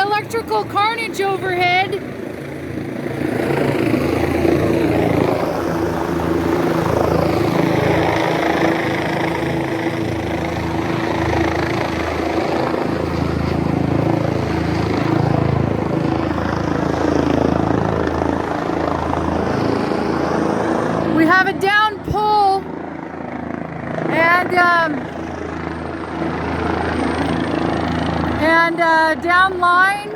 electrical carnage overhead. We have a down pole and down line.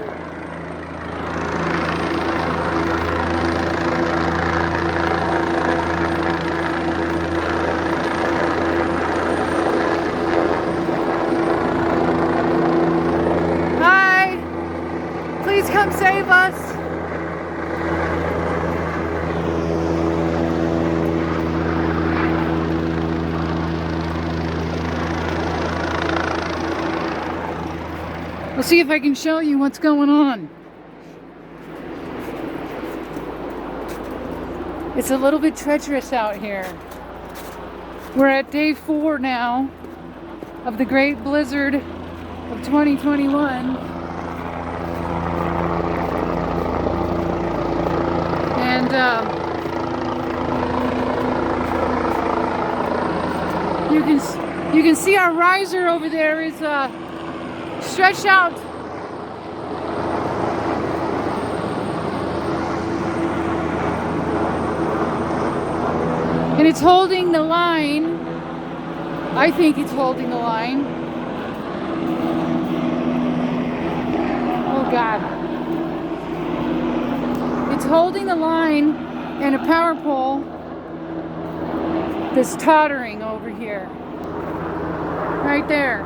Hi, please come save us. We'll see if I can show you what's going on. It's a little bit treacherous out here. We're at day 4 now of the great blizzard of 2021. And you can see our riser over there is stretched out. And it's holding the line. I think it's holding the line. Oh God. It's holding the line and a power pole that's tottering over here. Right there.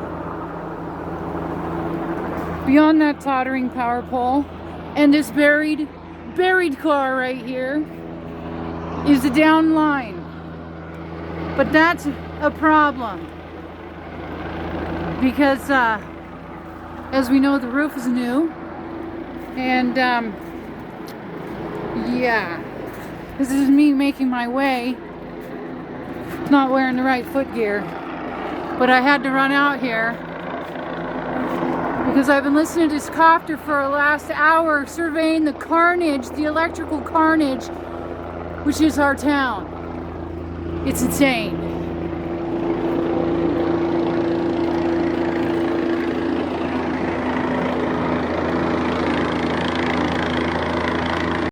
Beyond that tottering power pole and this buried car right here is the down line. But that's a problem because as we know, the roof is new, and yeah, this is me making my way, not wearing the right foot gear, but I had to run out here because I've been listening to this copter for the last hour surveying the carnage, the electrical carnage, which is our town. It's insane.